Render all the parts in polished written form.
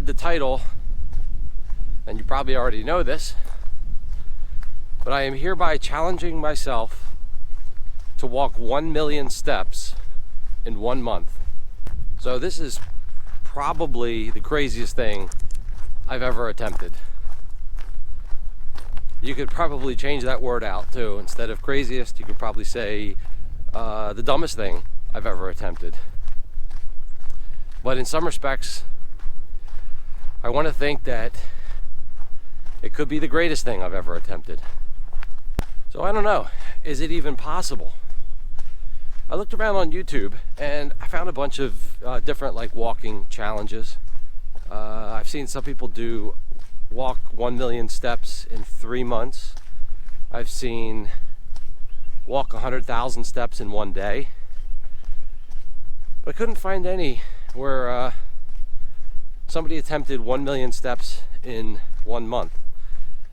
read the title, and you probably already know this, but I am hereby challenging myself to walk 1 million steps in 1 month. So this is probably the craziest thing I've ever attempted. You could probably change that word out too. Instead of craziest, you could probably say the dumbest thing I've ever attempted. But in some respects, I want to think that it could be the greatest thing I've ever attempted. So I don't know, is it even possible? I looked around on YouTube and I found a bunch of different like walking challenges. I've seen some people do walk 1 million steps in 3 months. I've seen walk 100,000 steps in 1 day. But I couldn't find any where somebody attempted 1 million steps in 1 month.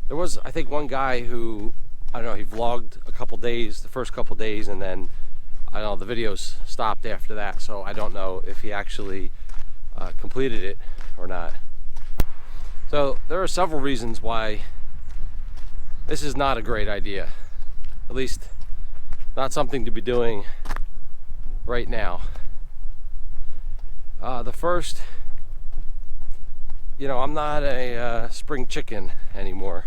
There was, I think, one guy who, I don't know, he vlogged a couple days, the first couple days, and then, I don't know, the videos stopped after that, so I don't know if he actually completed it or not. So there are several reasons why this is not a great idea. At least not something to be doing right now. The first, you know, I'm not a spring chicken anymore.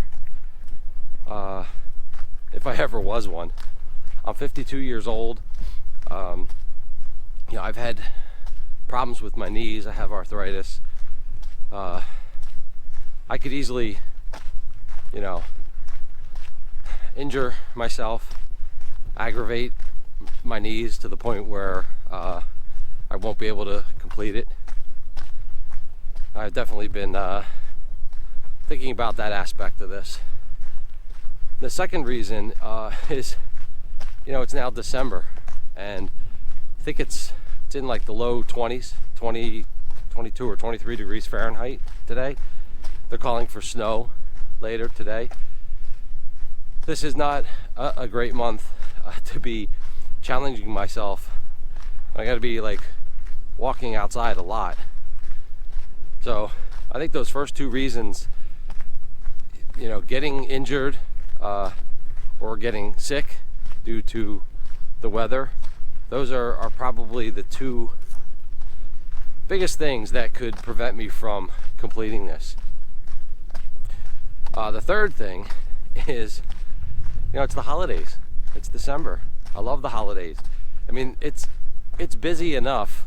If I ever was one. I'm 52 years old. You know, I've had problems with my knees. I have arthritis. I could easily, you know, injure myself, aggravate my knees to the point where I won't be able to complete it. I've definitely been thinking about that aspect of this. The second reason is, you know, it's now December, and I think it's in like the low 20s, 20, 22 or 23 degrees Fahrenheit today. They're calling for snow later today. This is not a great month to be challenging myself. I gotta be like walking outside a lot. So I think those first two reasons, you know, getting injured or getting sick due to the weather, those are probably the two biggest things that could prevent me from completing this. The third thing is, you know, it's the holidays. It's December. I love the holidays. I mean, it's busy enough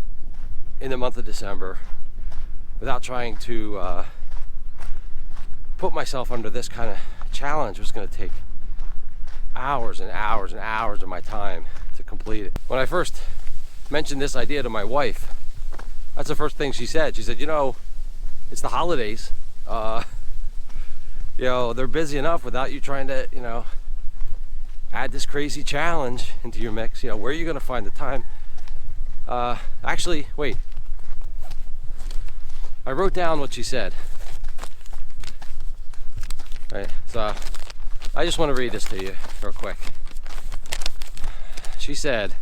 in the month of December without trying to put myself under this kind of challenge. It's going to take hours and hours and hours of my time to complete it. When I first mentioned this idea to my wife, that's the first thing she said. She said, you know, it's the holidays. You know, they're busy enough without you trying to, you know, add this crazy challenge into your mix. You know, where are you going to find the time? Actually, wait. I wrote down what she said. All right, so I just want to read this to you real quick. She said,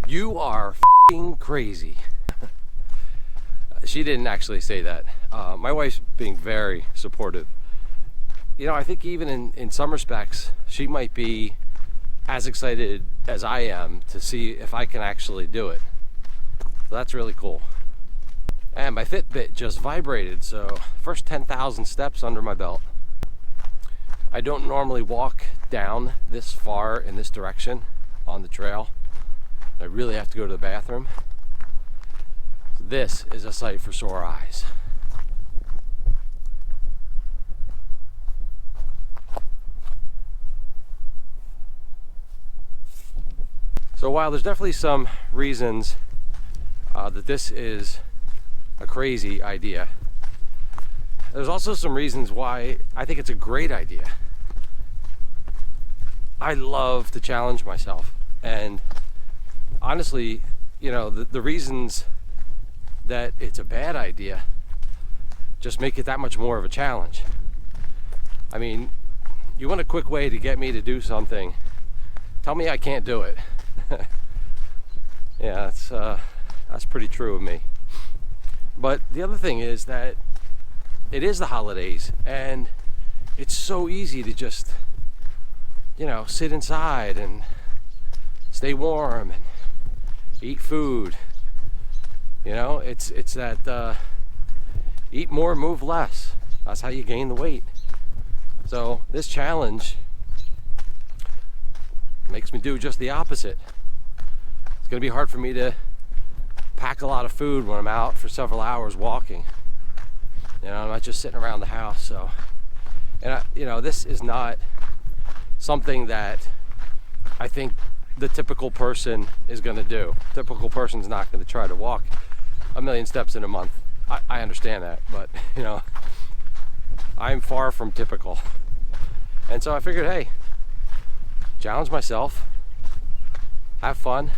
"You are f***ing crazy." She didn't actually say that. My wife's being very supportive. You know, I think even in some respects, she might be as excited as I am to see if I can actually do it. So that's really cool. And my Fitbit just vibrated, so first 10,000 steps under my belt. I don't normally walk down this far in this direction on the trail. I really have to go to the bathroom. So this is a sight for sore eyes. So while there's definitely some reasons that this is a crazy idea, there's also some reasons why I think it's a great idea. I love to challenge myself, and honestly, you know, the reasons that it's a bad idea just make it that much more of a challenge. I mean, you want a quick way to get me to do something, tell me I can't do it. Yeah, that's pretty true of me. But the other thing is that it is the holidays, and it's so easy to just, sit inside and stay warm and eat food. It's that eat more, move less. That's how you gain the weight. So this challenge makes me do just the opposite. It's going to be hard for me to pack a lot of food when I'm out for several hours walking. I'm not just sitting around the house. So, and this is not something that I think the typical person is going to do. Typical person's not going to try to walk 1,000,000 steps in a month. I understand that, but I'm far from typical. And so I figured, hey, challenge myself, have fun,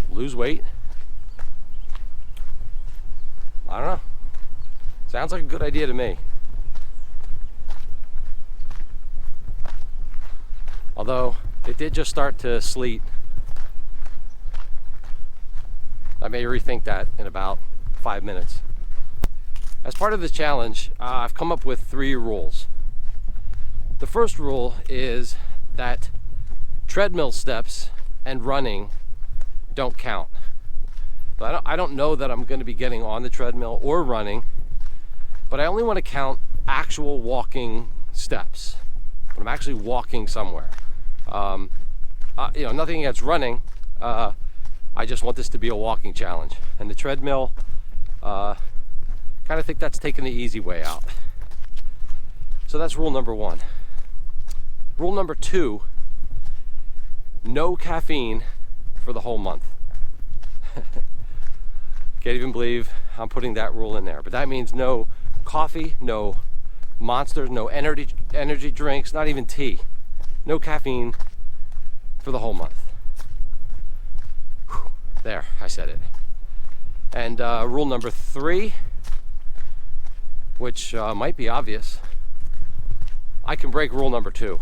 lose weight. I don't know. Sounds like a good idea to me. Although it did just start to sleet. I may rethink that in about 5 minutes. As part of this challenge, I've come up with 3 rules. The first rule is that treadmill steps and running don't count. But I don't know that I'm going to be getting on the treadmill or running, but I only want to count actual walking steps. When I'm actually walking somewhere. Nothing against running. I just want this to be a walking challenge. And the treadmill, kind of think that's taking the easy way out. So that's rule number 1. Rule number 2, no caffeine for the whole month. Can't even believe I'm putting that rule in there. But that means no coffee, no Monsters, no energy drinks, not even tea. No caffeine for the whole month. Whew, there, I said it. And rule number 3, which might be obvious, I can break rule number 2.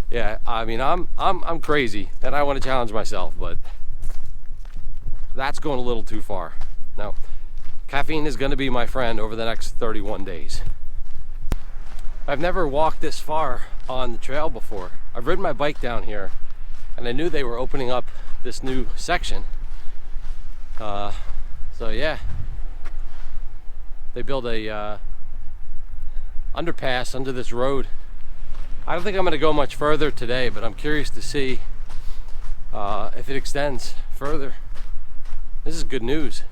Yeah, I mean, I'm crazy and I want to challenge myself, but that's going a little too far. No. Caffeine is going to be my friend over the next 31 days. I've never walked this far on the trail before. I've ridden my bike down here, and I knew they were opening up this new section. So yeah, they built a underpass under this road. I don't think I'm going to go much further today, but I'm curious to see if it extends further. This is good news.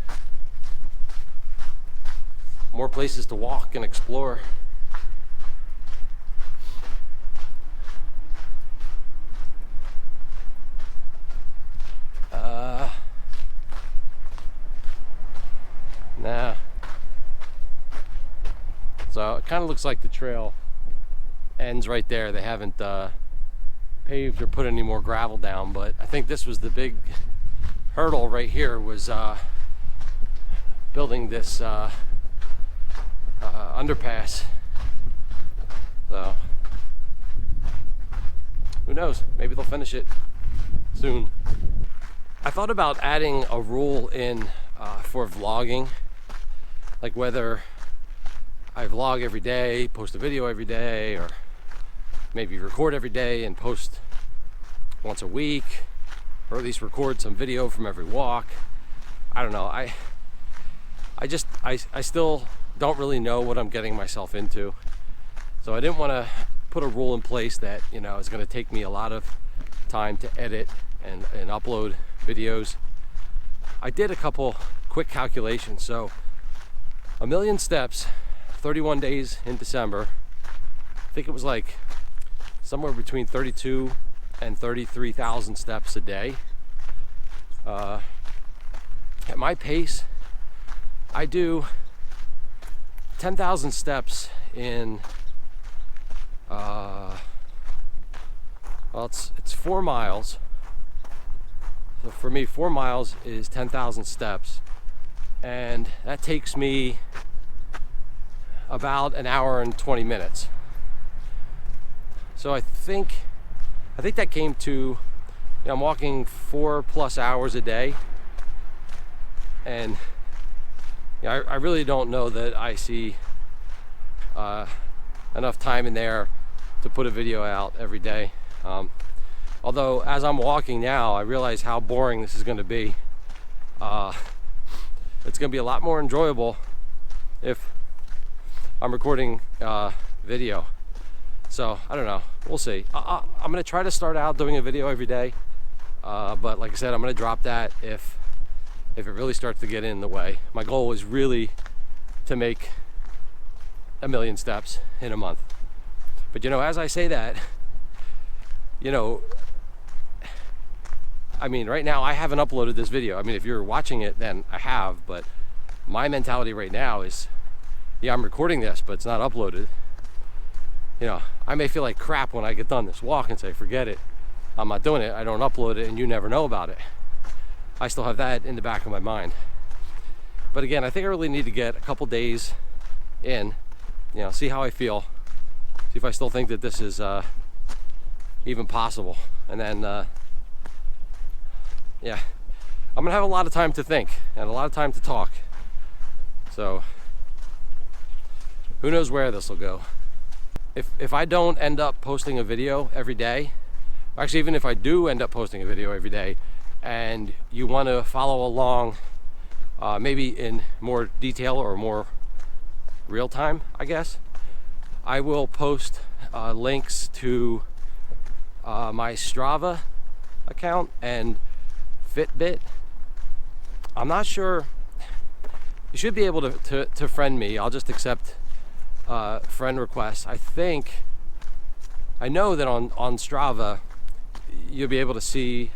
More places to walk and explore. Nah. So it kind of looks like the trail ends right there. They haven't paved or put any more gravel down, but I think this was the big hurdle right here, was building this underpass. So who knows, maybe they'll finish it soon. I thought about adding a rule in for vlogging, like whether I vlog every day, post a video every day, or maybe record every day and post once a week, or at least record some video from every walk. I don't know. I still don't really know what I'm getting myself into. So I didn't want to put a rule in place that, is going to take me a lot of time to edit and upload videos. I did a couple quick calculations. So 1,000,000 steps, 31 days in December. I think it was like somewhere between 32 and 33,000 steps a day. At my pace, I do 10,000 steps in it's 4 miles. So for me, 4 miles is 10,000 steps, and that takes me about an hour and 20 minutes. So I think that came to, I'm walking 4+ hours a day. And I really don't know that I see enough time in there to put a video out every day. Although as I'm walking now, I realize how boring this is going to be. It's going to be a lot more enjoyable if I'm recording video. So I don't know, we'll see. I'm going to try to start out doing a video every day, but like I said, I'm going to drop that if it really starts to get in the way. My goal is really to make 1 million steps in a month. But as I say that, I mean, right now I haven't uploaded this video. I mean, if you're watching it, then I have, but my mentality right now is, yeah, I'm recording this, but it's not uploaded. I may feel like crap when I get done this walk and say, forget it, I'm not doing it, I don't upload it, and you never know about it. I still have that in the back of my mind. But again, I think I really need to get a couple days in, see how I feel, see if I still think that this is even possible. And then, yeah, I'm gonna have a lot of time to think and a lot of time to talk. So, who knows where this will go. If I don't end up posting a video every day, actually even if I do end up posting a video every day, and you want to follow along maybe in more detail or more real time, I guess, I will post links to my Strava account and Fitbit. I'm not sure. You should be able to friend me. I'll just accept friend requests. I know that on Strava you'll be able to see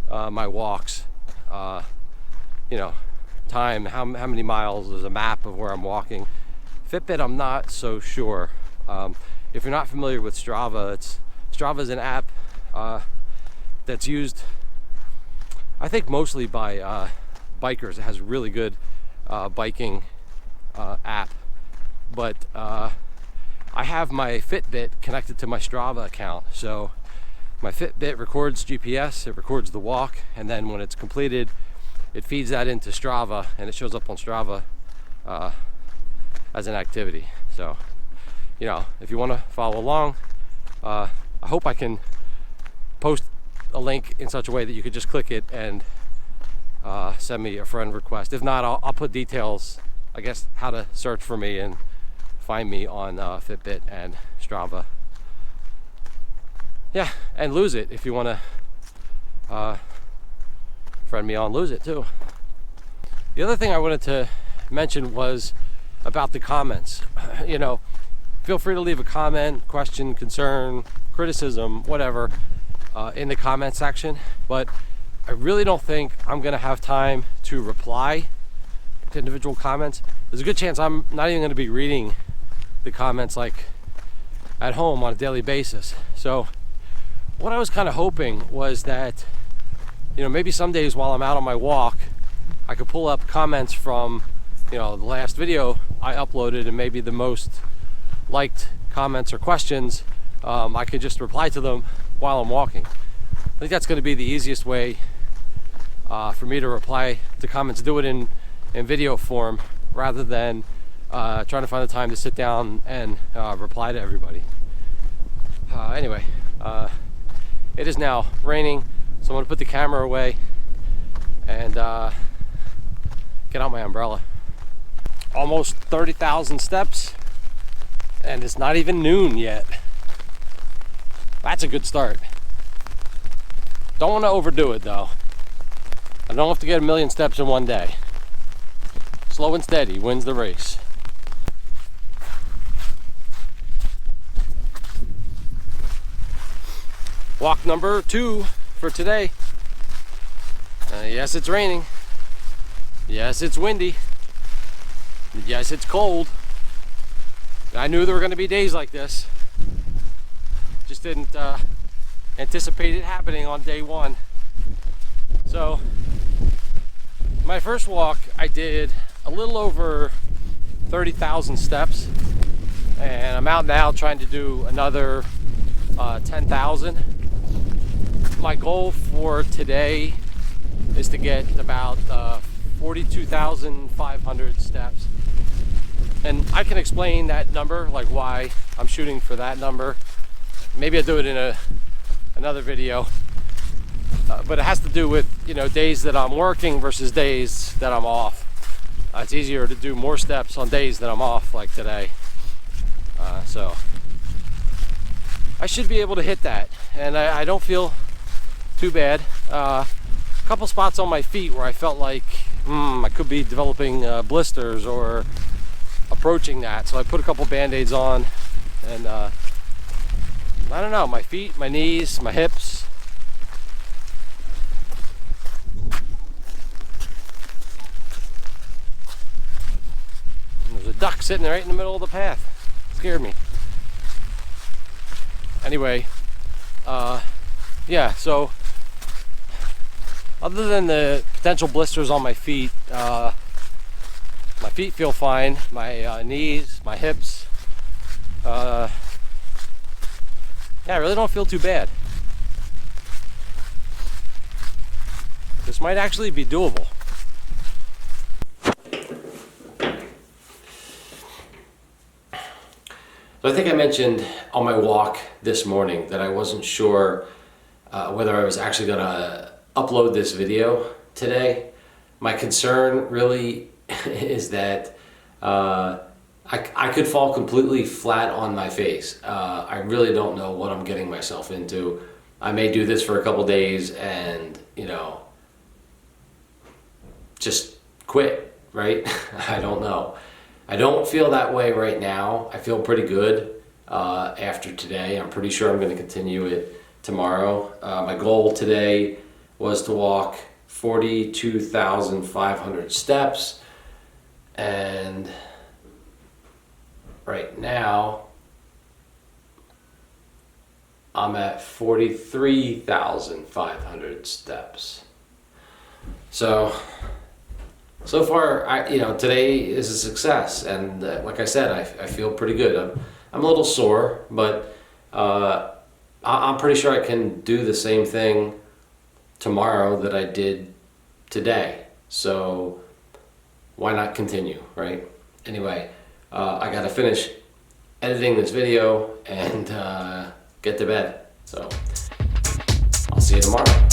my walks, time, how many miles. There's a map of where I'm walking. Fitbit, I'm not so sure. If you're not familiar with Strava, Strava is an app that's used, I think, mostly by bikers. It has a really good biking app. But I have my Fitbit connected to my Strava account. So my Fitbit records GPS, it records the walk, and then when it's completed, it feeds that into Strava, and it shows up on Strava as an activity. So, if you want to follow along, I hope I can post a link in such a way that you could just click it and send me a friend request. If not, I'll put details, I guess, how to search for me and find me on Fitbit and Strava. Yeah, and Lose It, if you want to friend me on Lose It too. The other thing I wanted to mention was about the comments. Feel free to leave a comment, question, concern, criticism, whatever, in the comment section. But I really don't think I'm going to have time to reply to individual comments. There's a good chance I'm not even going to be reading the comments like at home on a daily basis. So what I was kind of hoping was that, maybe some days while I'm out on my walk, I could pull up comments from, the last video I uploaded, and maybe the most liked comments or questions, I could just reply to them while I'm walking. I think that's going to be the easiest way for me to reply to comments. Do it in video form rather than trying to find the time to sit down and reply to everybody. Anyway, it is now raining, so I'm going to put the camera away and get out my umbrella. Almost 30,000 steps, and it's not even noon yet. That's a good start. Don't want to overdo it though. I don't have to get 1 million steps in one day. Slow and steady wins the race. Walk number 2 for today. Yes, it's raining. Yes, it's windy. Yes, it's cold. I knew there were going to be days like this. Just didn't anticipate it happening on day 1. So, my first walk, I did a little over 30,000 steps, and I'm out now trying to do another 10,000. My goal for today is to get about 42,500 steps. And I can explain that number, like why I'm shooting for that number. Maybe I'll do it in another video. But it has to do with, you know, days that I'm working versus days that I'm off. It's easier to do more steps on days that I'm off, like today. So I should be able to hit that, and I don't feel too bad. A couple spots on my feet where I felt like I could be developing blisters or approaching that, so I put a couple band-aids on, and I don't know, my feet, my knees, my hips. There's a duck sitting right in the middle of the path. Scared me. Anyway, yeah, so other than the potential blisters on my feet feel fine. My knees, my hips, yeah, I really don't feel too bad. This might actually be doable. So I think I mentioned on my walk this morning that I wasn't sure whether I was actually going to upload this video today. My concern really is that I could fall completely flat on my face. I really don't know what I'm getting myself into. I may do this for a couple days and, you know, just quit, right? I don't know. I don't feel that way right now. I feel pretty good after today. I'm pretty sure I'm going to continue it tomorrow. My goal today was to walk 42,500 steps, and right now I'm at 43,500 steps. So far, today is a success, and like I said, I feel pretty good. I'm a little sore, but I'm pretty sure I can do the same thing tomorrow that I did today. So why not continue, right? Anyway, I gotta finish editing this video and get to bed. So I'll see you tomorrow.